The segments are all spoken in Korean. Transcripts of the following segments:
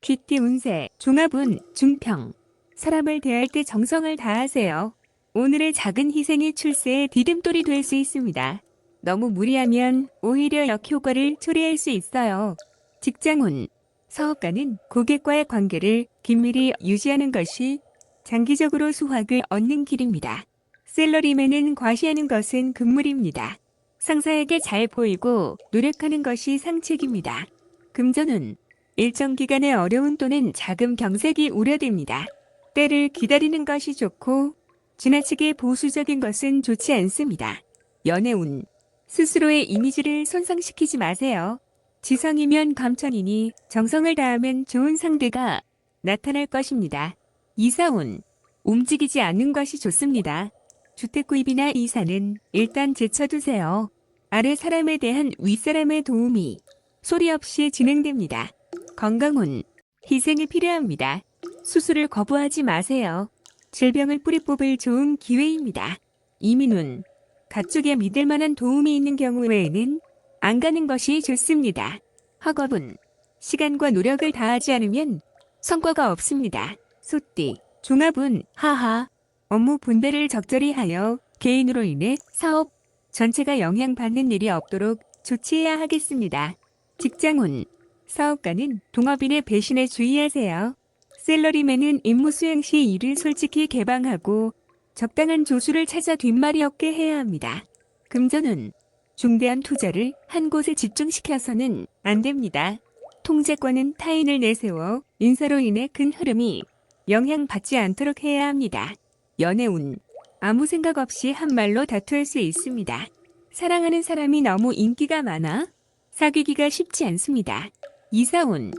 쥐띠 운세, 종합운, 중평. 사람을 대할 때 정성을 다하세요. 오늘의 작은 희생이 출세의 디딤돌이 될 수 있습니다. 너무 무리하면 오히려 역효과를 초래할 수 있어요. 직장운, 사업가는 고객과의 관계를 긴밀히 유지하는 것이 장기적으로 수확을 얻는 길입니다. 셀러리맨은 과시하는 것은 금물입니다. 상사에게 잘 보이고 노력하는 것이 상책입니다. 금전운, 일정 기간의 어려운 또는 자금 경색이 우려됩니다. 때를 기다리는 것이 좋고 지나치게 보수적인 것은 좋지 않습니다. 연애운, 스스로의 이미지를 손상시키지 마세요. 지성이면 감천이니 정성을 다하면 좋은 상대가 나타날 것입니다. 이사운, 움직이지 않는 것이 좋습니다. 주택 구입이나 이사는 일단 제쳐두세요. 아래 사람에 대한 윗사람의 도움이 소리 없이 진행됩니다. 건강운, 희생이 필요합니다. 수술을 거부하지 마세요. 질병을 뿌리 뽑을 좋은 기회입니다. 이민운, 가족에 믿을 만한 도움이 있는 경우 외에는 안 가는 것이 좋습니다. 학업운, 시간과 노력을 다하지 않으면 성과가 없습니다. 소띠, 종합운, 하하. 업무 분배를 적절히 하여 개인으로 인해 사업 전체가 영향받는 일이 없도록 조치해야 하겠습니다. 직장운, 사업가는 동업인의 배신에 주의하세요. 셀러리맨은 임무 수행 시 일을 솔직히 개방하고 적당한 조수를 찾아 뒷말이 없게 해야 합니다. 금전운, 중대한 투자를 한 곳에 집중시켜서는 안 됩니다. 통제권은 타인을 내세워 인사로 인해 큰 흐름이 영향받지 않도록 해야 합니다. 연애운, 아무 생각 없이 한 말로 다투할 수 있습니다. 사랑하는 사람이 너무 인기가 많아 사귀기가 쉽지 않습니다. 이사운,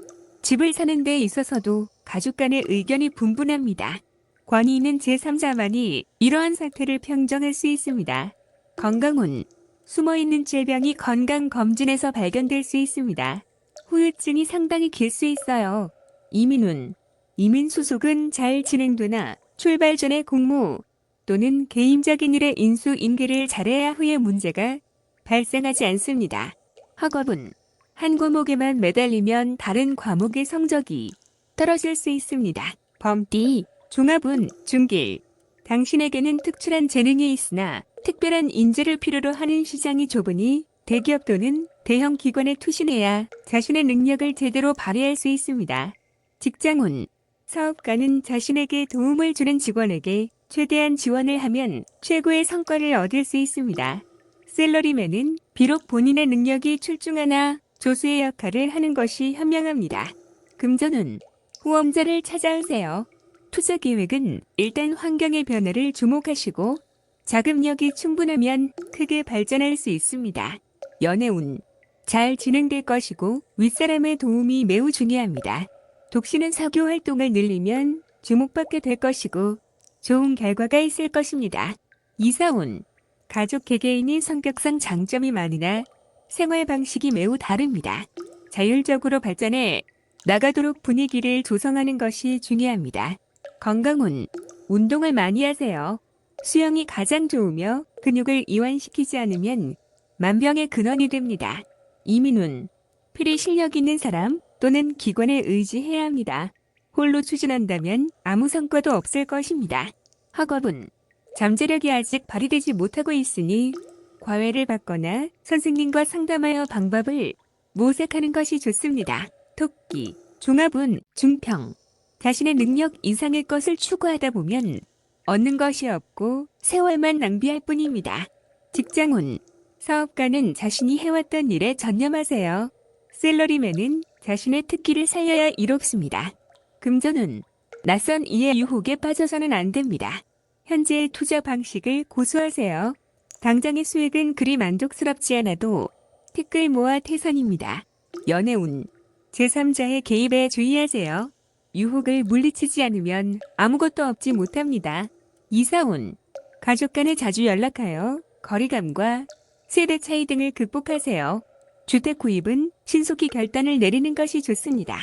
집을 사는 데 있어서도 가족 간의 의견이 분분합니다. 권위 있는 제3자만이 이러한 사태를 평정할 수 있습니다. 건강운, 숨어있는 질병이 건강검진에서 발견될 수 있습니다. 후유증이 상당히 길 수 있어요. 이민운, 이민 수속은 잘 진행되나 출발 전에 공무 또는 개인적인 일에 인수인계를 잘해야 후에 문제가 발생하지 않습니다. 학업은 한 과목에만 매달리면 다른 과목의 성적이 떨어질 수 있습니다. 범띠, 종합운, 중길. 당신에게는 특출한 재능이 있으나 특별한 인재를 필요로 하는 시장이 좁으니 대기업 또는 대형 기관에 투신해야 자신의 능력을 제대로 발휘할 수 있습니다. 직장운, 사업가는 자신에게 도움을 주는 직원에게 최대한 지원을 하면 최고의 성과를 얻을 수 있습니다. 셀러리맨은 비록 본인의 능력이 출중하나 조수의 역할을 하는 것이 현명합니다. 금전운, 후원자를 찾아오세요. 투자 계획은 일단 환경의 변화를 주목하시고 자금력이 충분하면 크게 발전할 수 있습니다. 연애운, 잘 진행될 것이고 윗사람의 도움이 매우 중요합니다. 독신은 사교 활동을 늘리면 주목받게 될 것이고 좋은 결과가 있을 것입니다. 이사운, 가족 개개인이 성격상 장점이 많으나 생활 방식이 매우 다릅니다. 자율적으로 발전해 나가도록 분위기를 조성하는 것이 중요합니다. 건강운, 운동을 많이 하세요. 수영이 가장 좋으며 근육을 이완시키지 않으면 만병의 근원이 됩니다. 이민운, 필히 실력 있는 사람 또는 기관에 의지해야 합니다. 홀로 추진한다면 아무 성과도 없을 것입니다. 학업은 잠재력이 아직 발휘되지 못하고 있으니 과외를 받거나 선생님과 상담하여 방법을 모색하는 것이 좋습니다. 토끼, 종합운, 중평. 자신의 능력 이상의 것을 추구하다 보면 얻는 것이 없고 세월만 낭비할 뿐입니다. 직장운, 사업가는 자신이 해왔던 일에 전념하세요. 셀러리맨은 자신의 특기를 살려야 이롭습니다. 금전운, 낯선 이의 유혹에 빠져서는 안 됩니다. 현재의 투자 방식을 고수하세요. 당장의 수익은 그리 만족스럽지 않아도 티끌 모아 태산입니다. 연애운, 제3자의 개입에 주의하세요. 유혹을 물리치지 않으면 아무것도 얻지 못합니다. 이사운, 가족 간에 자주 연락하여 거리감과 세대 차이 등을 극복하세요. 주택 구입은 신속히 결단을 내리는 것이 좋습니다.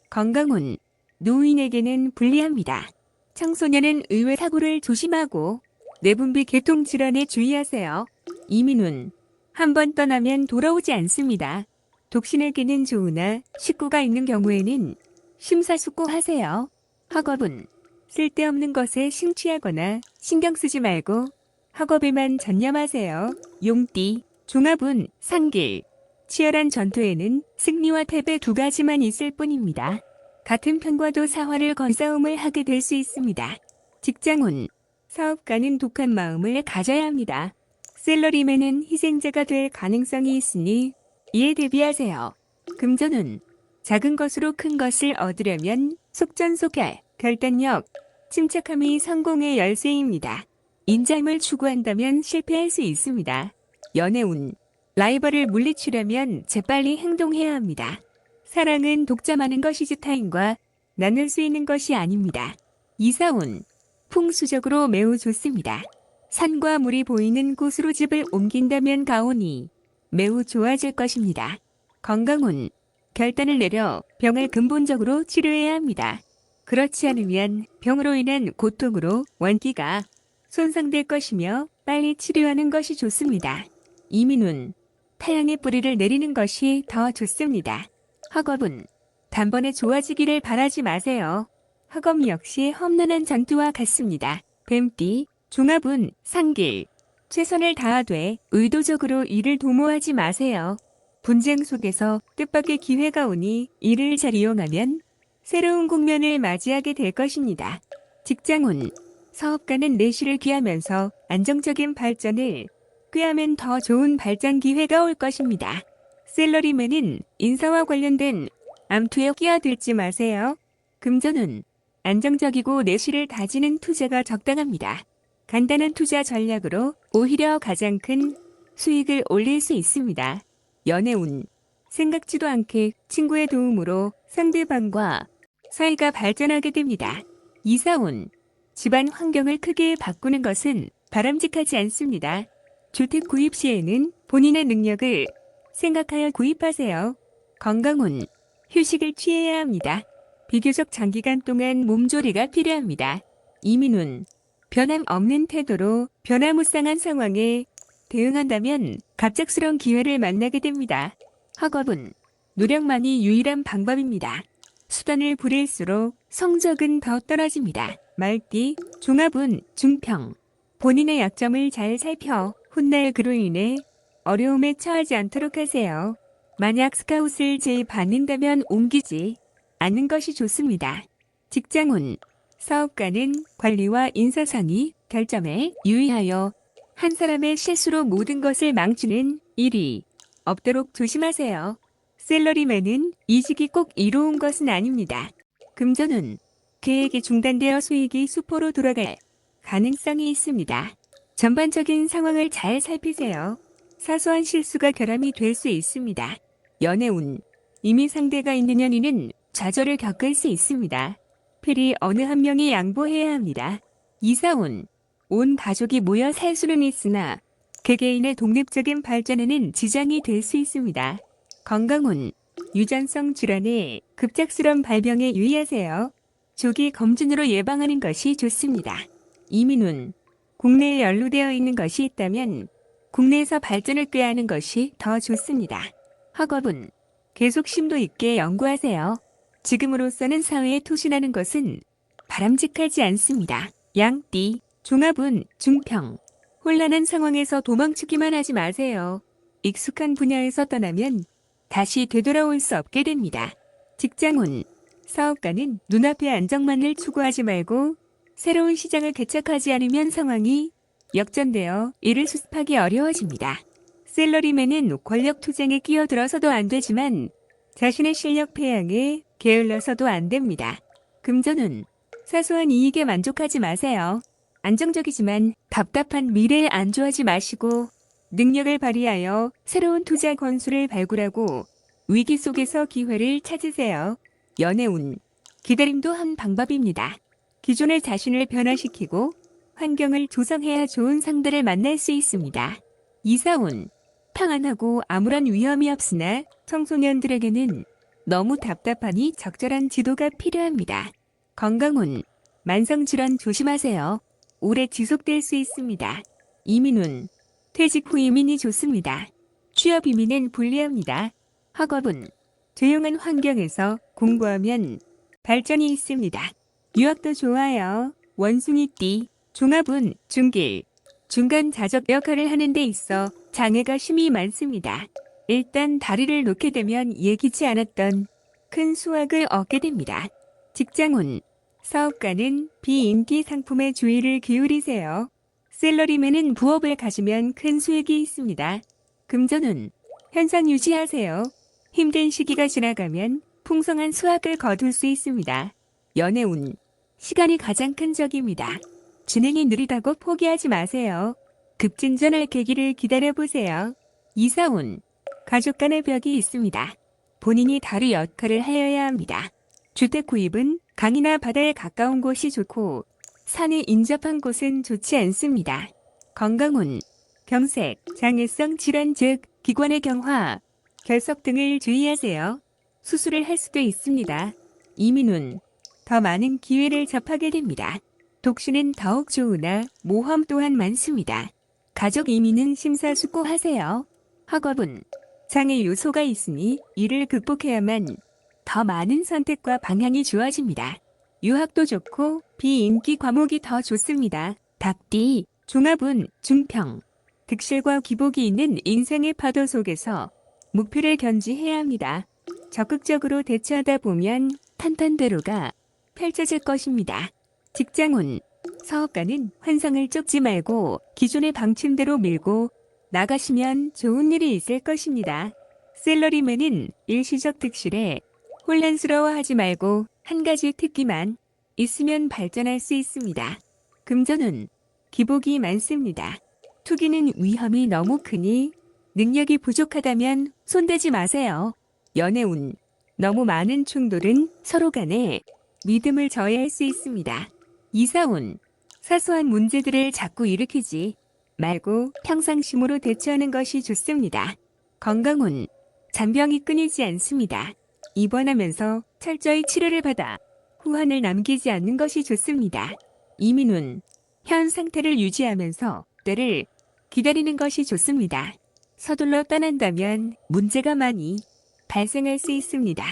건강운, 노인에게는 불리합니다. 청소년은 의외 사고를 조심하고 내분비 계통 질환에 주의하세요. 이민운, 한번 떠나면 돌아오지 않습니다. 독신에게는 좋으나 식구가 있는 경우에는 심사숙고하세요. 학업은 쓸데없는 것에 심취하거나 신경 쓰지 말고 학업에만 전념하세요. 용띠, 종합운, 상길. 치열한 전투에는 승리와 패배 두 가지만 있을 뿐입니다. 같은 편과도 사활을 건 싸움을 하게 될 수 있습니다. 직장운, 사업가는 독한 마음을 가져야 합니다. 셀러리맨은 희생자가 될 가능성이 있으니 이에 대비하세요. 금전운, 작은 것으로 큰 것을 얻으려면 속전속결, 결단력, 침착함이 성공의 열쇠입니다. 인자임을 추구한다면 실패할 수 있습니다. 연애운, 라이벌을 물리치려면 재빨리 행동해야 합니다. 사랑은 독자 많은 것이지 타인과 나눌 수 있는 것이 아닙니다. 이사운, 풍수적으로 매우 좋습니다. 산과 물이 보이는 곳으로 집을 옮긴다면 가오니 매우 좋아질 것입니다. 건강운, 결단을 내려 병을 근본적으로 치료해야 합니다. 그렇지 않으면 병으로 인한 고통으로 원기가 손상될 것이며 빨리 치료하는 것이 좋습니다. 이민운, 태양의 뿌리를 내리는 것이 더 좋습니다. 학업은 단번에 좋아지기를 바라지 마세요. 학업 역시 험난한 전투와 같습니다. 뱀띠, 종합운, 상길. 최선을 다하되 의도적으로 일을 도모하지 마세요. 분쟁 속에서 뜻밖의 기회가 오니 이를 잘 이용하면 새로운 국면을 맞이하게 될 것입니다. 직장운, 사업가는 내실을 귀하면서 안정적인 발전을 꾀하면 더 좋은 발전 기회가 올 것입니다. 셀러리맨은 인사와 관련된 암투에 끼어들지 마세요. 금전운, 안정적이고 내실을 다지는 투자가 적당합니다. 간단한 투자 전략으로 오히려 가장 큰 수익을 올릴 수 있습니다. 연애운, 생각지도 않게 친구의 도움으로 상대방과 사이가 발전하게 됩니다. 이사운, 집안 환경을 크게 바꾸는 것은 바람직하지 않습니다. 주택 구입 시에는 본인의 능력을 생각하여 구입하세요. 건강운, 휴식을 취해야 합니다. 비교적 장기간 동안 몸조리가 필요합니다. 이민운, 변함없는 태도로 변화무쌍한 상황에 대응한다면 갑작스러운 기회를 만나게 됩니다. 학업은 노력만이 유일한 방법입니다. 수단을 부릴수록 성적은 더 떨어집니다. 말띠, 종합운, 중평. 본인의 약점을 잘 살펴 훗날 그로 인해 어려움에 처하지 않도록 하세요. 만약 스카웃을 제의받는다면 옮기지 않는 것이 좋습니다. 직장운, 사업가는 관리와 인사상의, 결점에 유의하여 한 사람의 실수로 모든 것을 망치는 일이 없도록 조심하세요. 셀러리맨은 이직이 꼭 이로운 것은 아닙니다. 금전운, 계획이 중단되어 수익이 수포로 돌아갈 가능성이 있습니다. 전반적인 상황을 잘 살피세요. 사소한 실수가 결함이 될 수 있습니다. 연애운, 이미 상대가 있는 연인은 좌절을 겪을 수 있습니다. 필히 어느 한 명이 양보해야 합니다. 이사운, 온 가족이 모여 살 수는 있으나 개개인의 독립적인 발전에는 지장이 될 수 있습니다. 건강운, 유전성 질환의 급작스러운 발병에 유의하세요. 조기 검진으로 예방하는 것이 좋습니다. 이민운, 국내에 연루되어 있는 것이 있다면 국내에서 발전을 꾀하는 것이 더 좋습니다. 학업은 계속 심도 있게 연구하세요. 지금으로서는 사회에 투신하는 것은 바람직하지 않습니다. 양띠, 종합운, 중평. 혼란한 상황에서 도망치기만 하지 마세요. 익숙한 분야에서 떠나면 다시 되돌아올 수 없게 됩니다. 직장운, 사업가는 눈앞의 안정만을 추구하지 말고 새로운 시장을 개척하지 않으면 상황이 역전되어 이를 수습하기 어려워집니다. 셀러리맨은 권력 투쟁에 끼어들어서도 안 되지만 자신의 실력 폐양에 게을러서도 안 됩니다. 금전운, 사소한 이익에 만족하지 마세요. 안정적이지만 답답한 미래에 안주하지 마시고 능력을 발휘하여 새로운 투자 건수를 발굴하고 위기 속에서 기회를 찾으세요. 연애운, 기다림도 한 방법입니다. 기존의 자신을 변화시키고 환경을 조성해야 좋은 상대를 만날 수 있습니다. 이사운, 평안하고 아무런 위험이 없으나 청소년들에게는 너무 답답하니 적절한 지도가 필요합니다. 건강운, 만성질환 조심하세요. 오래 지속될 수 있습니다. 이민운, 퇴직 후 이민이 좋습니다. 취업 이민은 불리합니다. 학업은 조용한 환경에서 공부하면 발전이 있습니다. 유학도 좋아요. 원숭이띠, 종합운, 중길, 중간 자적 역할을 하는 데 있어 장애가 심히 많습니다. 일단 다리를 놓게 되면 예기치 않았던 큰 수확을 얻게 됩니다. 직장운, 사업가는 비인기 상품에 주의를 기울이세요. 셀러리맨은 부업을 가지면 큰 수익이 있습니다. 금전운, 현상 유지하세요. 힘든 시기가 지나가면 풍성한 수확을 거둘 수 있습니다. 연애운, 시간이 가장 큰 적입니다. 진행이 느리다고 포기하지 마세요. 급진전할 계기를 기다려보세요. 이사운, 가족 간의 벽이 있습니다. 본인이 다루 역할을 하여야 합니다. 주택 구입은 강이나 바다에 가까운 곳이 좋고 산에 인접한 곳은 좋지 않습니다. 건강운, 경색, 장애성 질환 즉 기관의 경화, 결석 등을 주의하세요. 수술을 할 수도 있습니다. 이민운, 더 많은 기회를 접하게 됩니다. 독신은 더욱 좋으나 모험 또한 많습니다. 가족 이민은 심사숙고하세요. 학업은 장애 요소가 있으니 이를 극복해야만 더 많은 선택과 방향이 주어집니다. 유학도 좋고 비인기 과목이 더 좋습니다. 답디, 종합운, 중평, 득실과 기복이 있는 인생의 파도 속에서 목표를 견지해야 합니다. 적극적으로 대처하다 보면 탄탄대로가 펼쳐질 것입니다. 직장운, 사업가는 환상을 쫓지 말고 기존의 방침대로 밀고 나가시면 좋은 일이 있을 것입니다. 셀러리맨은 일시적 득실에 혼란스러워하지 말고 한 가지 특기만 있으면 발전할 수 있습니다. 금전운, 기복이 많습니다. 투기는 위험이 너무 크니 능력이 부족하다면 손대지 마세요. 연애운, 너무 많은 충돌은 서로 간에 믿음을 저해할 수 있습니다. 이사운, 사소한 문제들을 자꾸 일으키지 말고 평상심으로 대처하는 것이 좋습니다. 건강운, 잔병이 끊이지 않습니다. 입원하면서 철저히 치료를 받아 후환을 남기지 않는 것이 좋습니다. 이민운, 현 상태를 유지하면서 때를 기다리는 것이 좋습니다. 서둘러 떠난다면 문제가 많이 발생할 수 있습니다.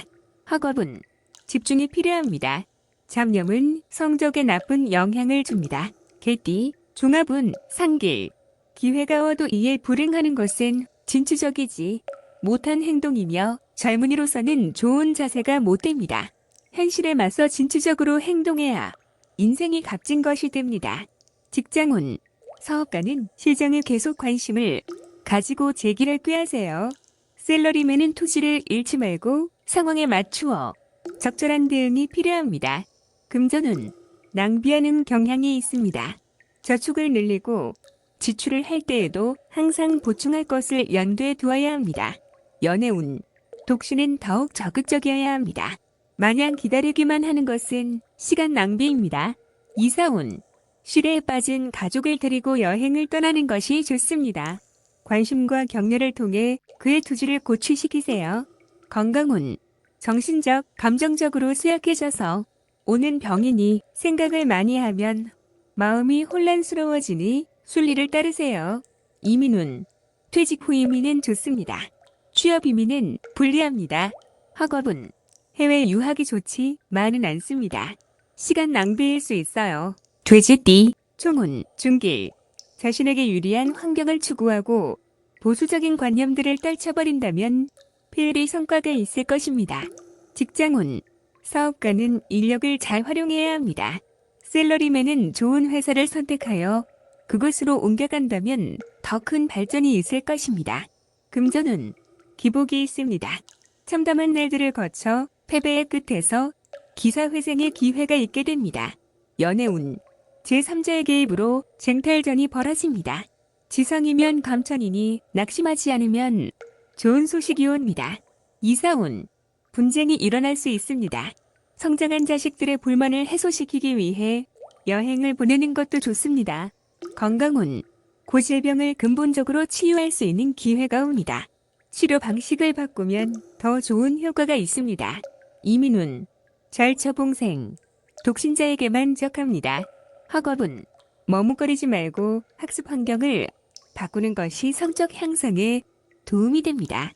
학업은 집중이 필요합니다. 잡념은 성적에 나쁜 영향을 줍니다. 개띠, 종합운, 상길, 기회가 와도 이에 불응하는 것은 진취적이지 못한 행동이며 젊은이로서는 좋은 자세가 못 됩니다. 현실에 맞서 진취적으로 행동해야 인생이 값진 것이 됩니다. 직장운, 사업가는 실정에 계속 관심을 가지고 재기를 꾀하세요. 셀러리맨은 투지를 잃지 말고 상황에 맞추어 적절한 대응이 필요합니다. 금전운, 낭비하는 경향이 있습니다. 저축을 늘리고 지출을 할 때에도 항상 보충할 것을 염두에 두어야 합니다. 연애운, 독신은 더욱 적극적이어야 합니다. 마냥 기다리기만 하는 것은 시간 낭비입니다. 이사운, 실에 빠진 가족을 데리고 여행을 떠나는 것이 좋습니다. 관심과 격려를 통해 그의 투지를 고취시키세요. 건강운, 정신적, 감정적으로 쇠약해져서 오는 병이니 생각을 많이 하면 마음이 혼란스러워지니 순리를 따르세요. 이민운, 퇴직 후 이민은 좋습니다. 취업 이민은 불리합니다. 학업은 해외 유학이 좋지만은 않습니다. 시간 낭비일 수 있어요. 돼지띠, 총운, 중길, 자신에게 유리한 환경을 추구하고 보수적인 관념들을 떨쳐버린다면 필히 성과가 있을 것입니다. 직장운, 사업가는 인력을 잘 활용해야 합니다. 셀러리맨은 좋은 회사를 선택하여 그곳으로 옮겨간다면 더 큰 발전이 있을 것입니다. 금전운, 기복이 있습니다. 참담한 날들을 거쳐 패배의 끝에서 기사회생의 기회가 있게 됩니다. 연애운, 제3자의 개입으로 쟁탈전이 벌어집니다. 지성이면 감천이니 낙심하지 않으면 좋은 소식이 옵니다. 이사운, 분쟁이 일어날 수 있습니다. 성장한 자식들의 불만을 해소시키기 위해 여행을 보내는 것도 좋습니다. 건강운, 고질병을 근본적으로 치유할 수 있는 기회가 옵니다. 치료 방식을 바꾸면 더 좋은 효과가 있습니다. 이민운, 절처봉생, 독신자에게만 적합니다. 학업은 머뭇거리지 말고 학습 환경을 바꾸는 것이 성적 향상에 도움이 됩니다.